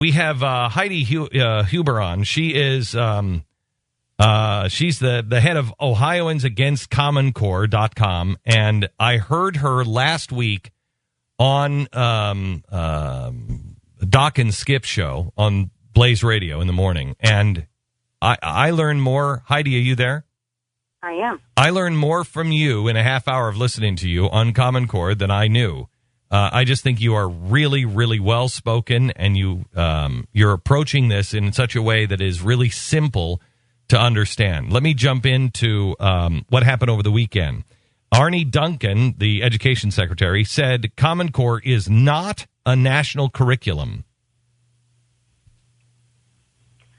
We have Heidi Huber on. She is she's the head of OhioansAgainstCommonCore.com, and I heard her last week on Doc and Skip show on Blaze Radio in the morning, and I learned more. Heidi, are you there? I am. I learned more from you in a half hour of listening to you on Common Core than I knew. I just think you are really, really well spoken, and you're approaching this in such a way that is really simple to understand. Let me jump into what happened over the weekend. Arnie Duncan, the education secretary, said Common Core is not a national curriculum.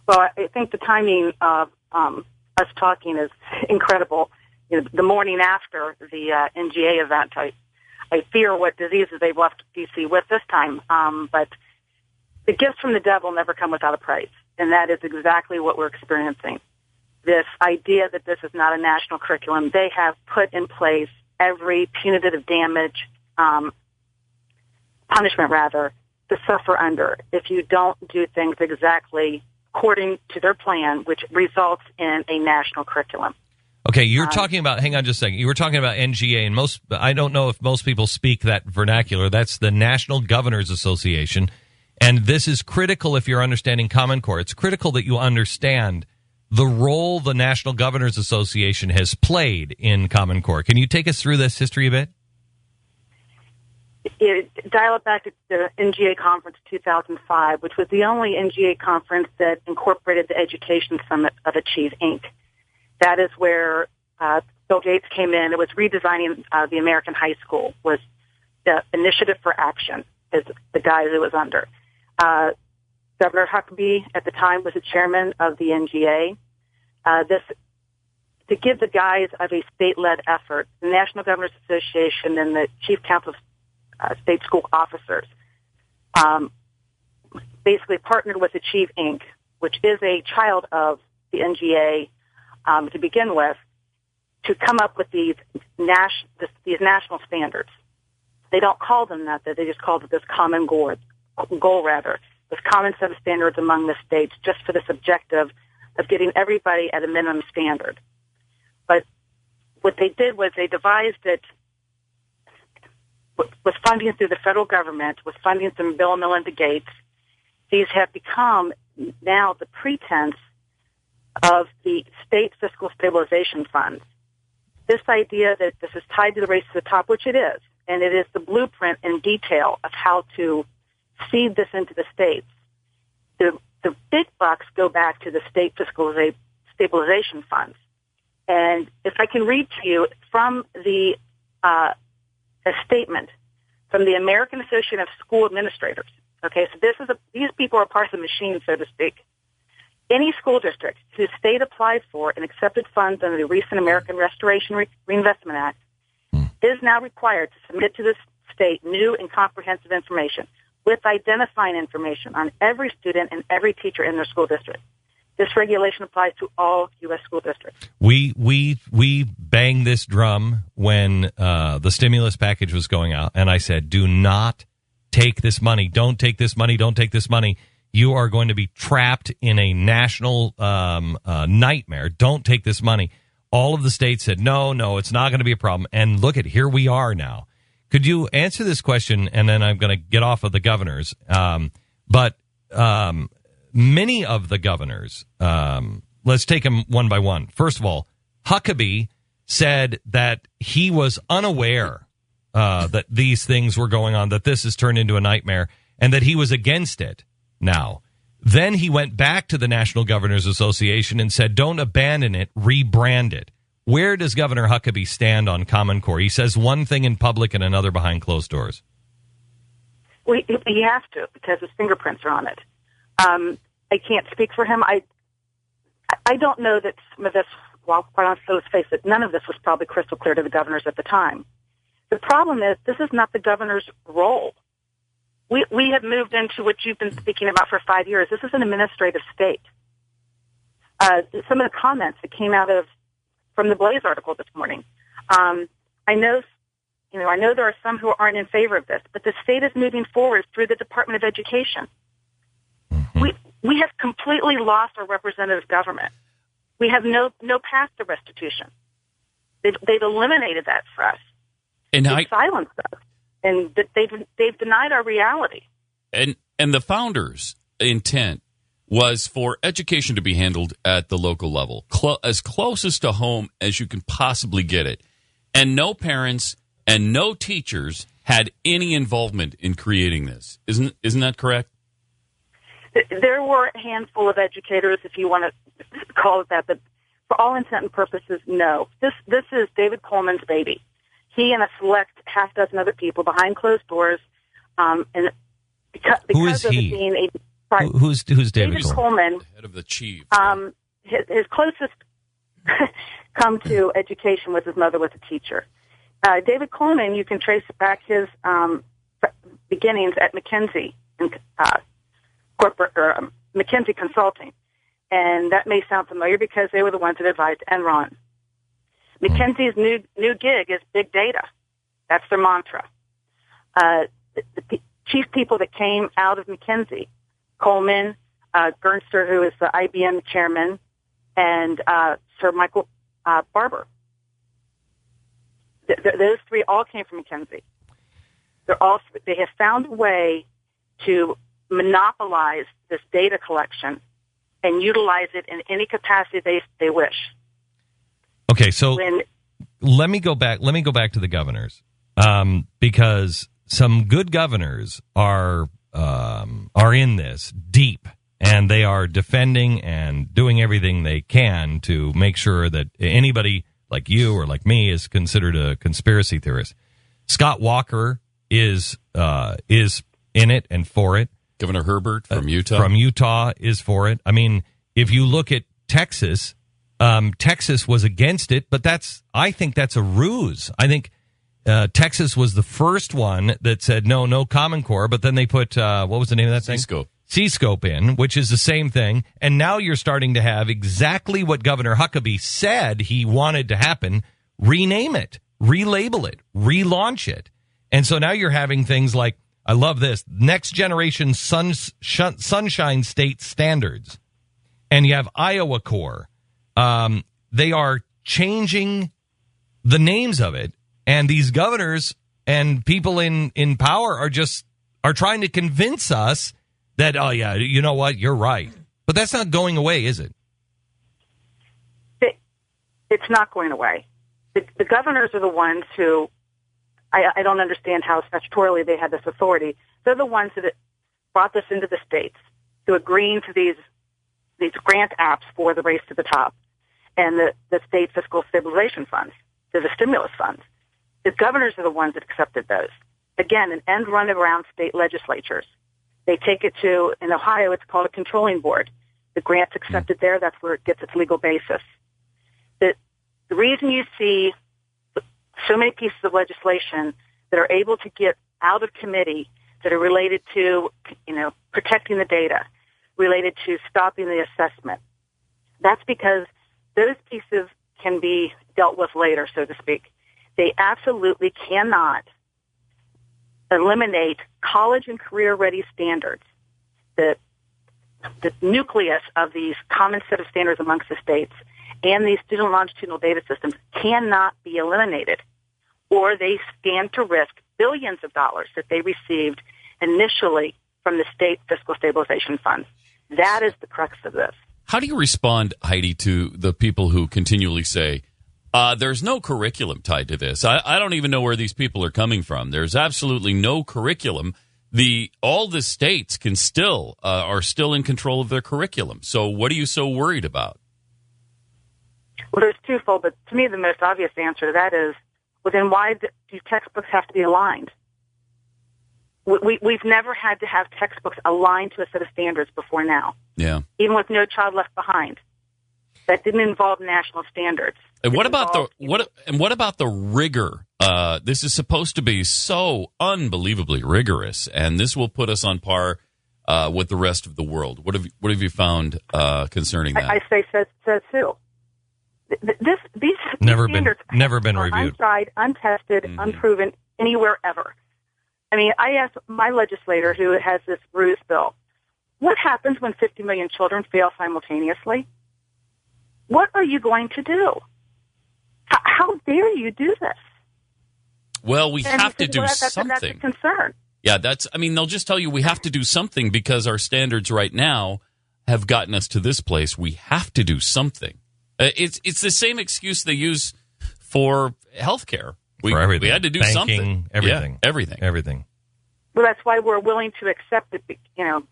Well, I think the timing of us talking is incredible. You know, the morning after the NGA event, I fear what diseases they've left D.C. with this time. But the gifts from the devil never come without a price, and that is exactly what we're experiencing. This idea that this is not a national curriculum, they have put in place every punitive damage, punishment rather, to suffer under if you don't do things exactly according to their plan, which results in a national curriculum. Okay, you're talking about, hang on just a second, you were talking about NGA, and I don't know if most people speak that vernacular. That's the National Governors Association, and this is critical if you're understanding Common Core. It's critical that you understand the role the National Governors Association has played in Common Core. Can you take us through this history a bit? Dial it back to the NGA conference 2005, which was the only NGA conference that incorporated the Education Summit of Achieve, Inc. That is where Bill Gates came in. It was redesigning the American high school, was the Initiative for Action, is the guise it was under. Governor Huckabee at the time was the chairman of the NGA. This to give the guise of a state-led effort, the National Governors Association and the Chief Council of State School Officers basically partnered with Achieve, Inc., which is a child of the NGA to begin with, to come up with these national standards. They don't call them that; they just call it this common goal, this common set of standards among the states, just for this objective of getting everybody at a minimum standard. But what they did was they devised it with funding through the federal government, with funding from Bill and Melinda Gates. These have become now the pretense of the state fiscal stabilization funds. This idea that this is tied to the race to the top, which it is, and it is the blueprint in detail of how to seed this into the states. The big bucks go back to the state fiscal stabilization funds. And if I can read to you from a statement from the American Association of School Administrators. Okay, so these people are part of the machine, so to speak. Any school district whose state applied for and accepted funds under the recent American Restoration Reinvestment Act is now required to submit to the state new and comprehensive information with identifying information on every student and every teacher in their school district. This regulation applies to all U.S. school districts. We banged this drum when the stimulus package was going out, and I said, do not take this money. Don't take this money. Don't take this money. You are going to be trapped in a national nightmare. Don't take this money. All of the states said, no, it's not going to be a problem. And look here we are now. Could you answer this question, and then I'm going to get off of the governors. But many of the governors, let's take them one by one. First of all, Huckabee said that he was unaware that these things were going on, that this has turned into a nightmare, and that he was against it now. Then he went back to the National Governors Association and said, don't abandon it, rebrand it. Where does Governor Huckabee stand on Common Core? He says one thing in public and another behind closed doors. Well, he has to, because his fingerprints are on it. I can't speak for him. I don't know that some of this, well, quite honestly, let's face it, none of this was probably crystal clear to the governors at the time. The problem is this is not the governor's role. We have moved into what you've been speaking about for 5 years. This is an administrative state. Some of the comments that came out from the Blaze article this morning, I know there are some who aren't in favor of this, but the state is moving forward through the Department of Education. We have completely lost our representative government. We have no path to restitution. They've eliminated that for us. And they've silenced us, and they've denied our reality. And the founders' intent was for education to be handled at the local level, as closest to home as you can possibly get it. And no parents and no teachers had any involvement in creating this. Isn't that correct? There were a handful of educators, if you want to call it that, but for all intent and purposes, no. This is David Coleman's baby. He and a select half dozen other people behind closed doors, and because Who is of he? it being a Who's David Coleman? The head of the chief. His closest come to education was his mother was a teacher. David Coleman, you can trace back his beginnings at McKinsey corporate or McKinsey Consulting, and that may sound familiar because they were the ones that advised Enron. McKinsey's new gig is big data. That's their mantra. The chief people that came out of McKinsey, Coleman, Gernster, who is the IBM chairman, and Sir Michael Barber. Those three all came from McKinsey. They have found a way to monopolize this data collection and utilize it in any capacity they wish. Okay, so let me go back to the governors, because some good governors are in this deep, and they are defending and doing everything they can to make sure that anybody like you or like me is considered a conspiracy theorist. Scott Walker is in it and for it. Governor Herbert from Utah. From Utah is for it. I mean, if you look at Texas, Texas was against it, but I think that's a ruse. I think Texas was the first one that said no Common Core, but then they put what was the name of that thing? C-scope in, which is the same thing. And now you're starting to have exactly what Governor Huckabee said he wanted to happen: rename it, relabel it, relaunch it. And so now you're having things like, I love this, next generation Sunshine State standards. And you have Iowa Core. They are changing the names of it. And these governors and people in power are trying to convince us that, oh, yeah, you know what, you're right. But that's not going away, is it? It's not going away. The governors are the ones who, I don't understand how statutorily they had this authority. They're the ones that brought this into the states, to agreeing to these grant apps for the race to the top and the state fiscal stabilization funds, to the stimulus funds. The governors are the ones that accepted those. Again, an end run around state legislatures. They take it to, in Ohio, it's called a controlling board. The grant's accepted there. That's where it gets its legal basis. The reason you see so many pieces of legislation that are able to get out of committee that are related to, protecting the data, related to stopping the assessment, that's because those pieces can be dealt with later, so to speak. They absolutely cannot eliminate college and career-ready standards. The nucleus of these common set of standards amongst the states and these student longitudinal data systems cannot be eliminated, or they stand to risk billions of dollars that they received initially from the state fiscal stabilization funds. That is the crux of this. How do you respond, Heidi, to the people who continually say, there's no curriculum tied to this? I don't even know where these people are coming from. There's absolutely no curriculum. All the states are still in control of their curriculum. So what are you so worried about? Well, there's twofold, but to me the most obvious answer to that is, well, then why do textbooks have to be aligned? We've never had to have textbooks aligned to a set of standards before now. Yeah. Even with No Child Left Behind. That didn't involve national standards. And what about the rigor? This is supposed to be so unbelievably rigorous, and this will put us on par with the rest of the world. What have you found concerning that? I say says who? These never standards been are reviewed, untried, untested, unproven anywhere ever. I mean, I asked my legislator who has this ruse bill, What happens when 50 million children fail simultaneously? What are you going to do? How dare you do this? Well, we have to do That's something. a concern. Yeah, they'll just tell you we have to do something because our standards right now have gotten us to this place. We have to do something. It's the same excuse they use for healthcare. For everything. We had to do Banking, something. Everything. Yeah, everything. Everything. Well, that's why we're willing to accept it. You know,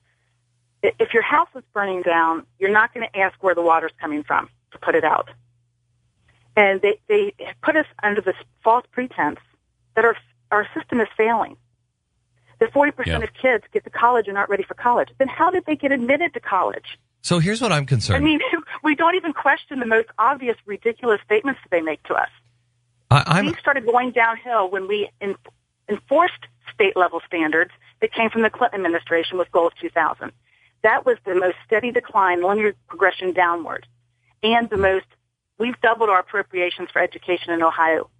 if your house is burning down, you're not going to ask where the water's coming from to put it out. And they put us under this false pretense that our system is failing. That 40% of kids get to college and aren't ready for college. Then how did they get admitted to college? So here's what I'm concerned. I mean, we don't even question the most obvious, ridiculous statements that they make to us. We started going downhill when we enforced state-level standards that came from the Clinton administration with Goals 2000. That was the most steady decline, linear progression downward. And we've doubled our appropriations for education in Ohio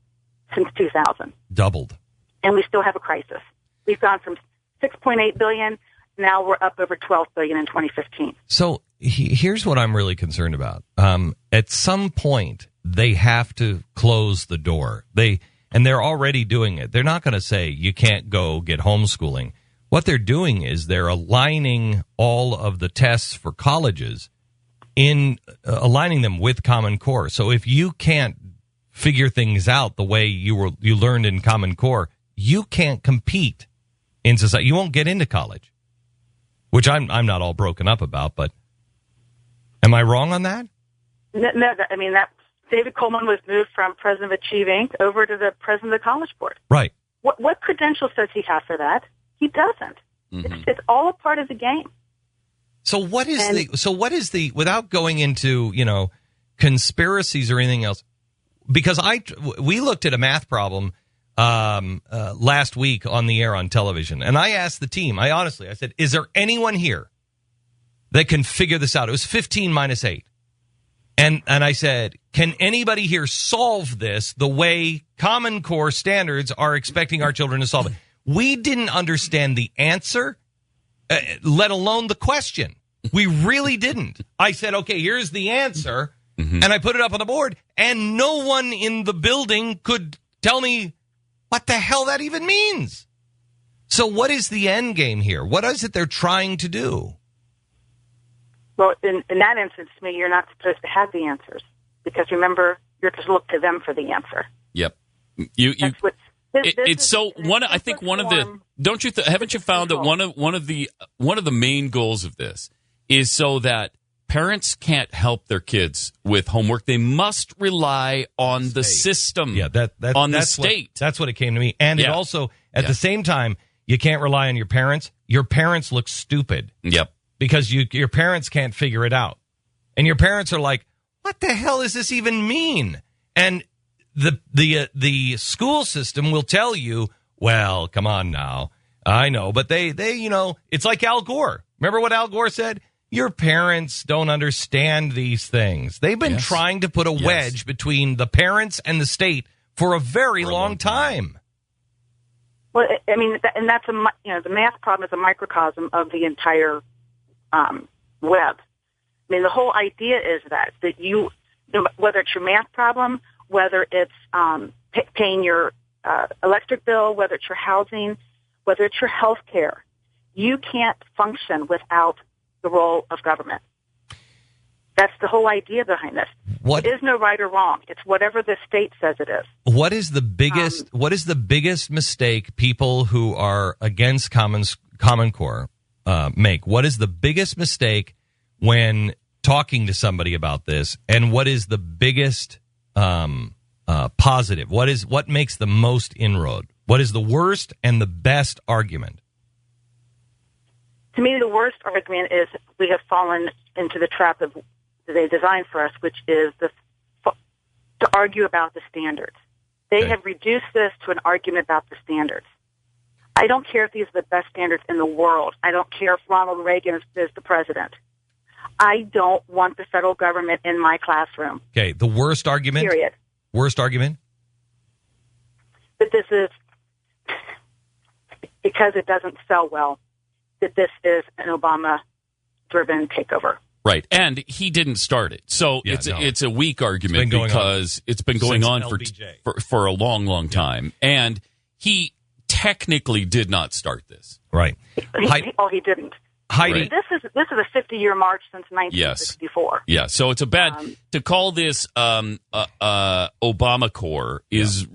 since 2000. Doubled. And we still have a crisis. We've gone from $6.8 billion, now we're up over $12 billion in 2015. So here's what I'm really concerned about. At some point, they have to close the door. And they're already doing it. They're not going to say you can't go get homeschooling. What they're doing is they're aligning all of the tests for colleges aligning them with Common Core. So if you can't figure things out the way you learned in Common Core, you can't compete in society. You won't get into college, which I'm not all broken up about. But am I wrong on that? No, I mean that David Coleman was moved from president of Achieve Inc. over to the president of the College Board. Right. What credentials does he have for that? He doesn't. Mm-hmm. It's all a part of the game. So what is the without going into, conspiracies or anything else, because we looked at a math problem last week on the air on television, and I asked the team, I said, is there anyone here that can figure this out? It was 15 minus 8. And I said, can anybody here solve this the way Common Core standards are expecting our children to solve it? We didn't understand the answer, let alone the question. We really didn't. I said, okay, here's the answer. Mm-hmm. And I put it up on the board, and no one in the building could tell me what the hell that even means. So what is the end game here? What is it they're trying to do? Well, in that instance, to me, you're not supposed to have the answers, because remember, you're to look to them for the answer. Yep. Don't you haven't you found that one of the main goals of this is so that parents can't help their kids with homework. They must rely on the system. Yeah, that's the state. That's what it came to me. And it also, at the same time, you can't rely on your parents. Your parents look stupid. Yep. Because your parents can't figure it out. And your parents are like, what the hell does this even mean? And the school system will tell you, well, come on now. I know, but they it's like Al Gore. Remember what Al Gore said? Your parents don't understand these things. They've been trying to put a wedge between the parents and the state for a very long time. Well, I mean, and that's the math problem is a microcosm of the entire web. I mean, the whole idea is that you, whether it's your math problem, whether it's paying your electric bill, whether it's your housing, whether it's your health care, you can't function without the role of government. That's the whole idea behind this. There is no right or wrong. It's whatever the state says it is. What is the biggest mistake people who are against Common Core make? What is the biggest mistake when talking to somebody about this? And what is the biggest positive? What makes the most inroad? What is the worst and the best argument? To me, the worst argument is we have fallen into the trap of they designed for us, which is to argue about the standards. They have reduced this to an argument about the standards. I don't care if these are the best standards in the world. I don't care if Ronald Reagan is the president. I don't want the federal government in my classroom. Okay, the worst argument? Period. Worst argument? That this is, because it doesn't sell well, that this is an Obama driven takeover. Right, and he didn't start it, so it's a weak argument because it's been going on for a long time, and he technically did not start this. Right. He didn't. Heidi, this is a 50-year march since 1964. Yeah, so it's a bad to call this Obamacare is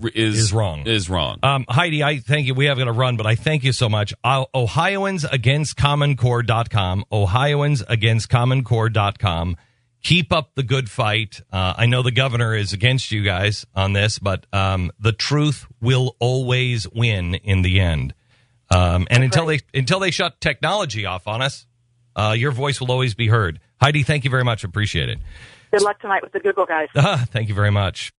wrong. Is wrong. Heidi, I thank you. We have got to run, but I thank you so much. OhioansAgainstCommonCore.com. OhioansAgainstCommonCore.com. Keep up the good fight. I know the governor is against you guys on this, but the truth will always win in the end. And until they shut technology off on us, your voice will always be heard. Heidi, thank you very much. Appreciate it. Good luck tonight with the Google guys. Thank you very much.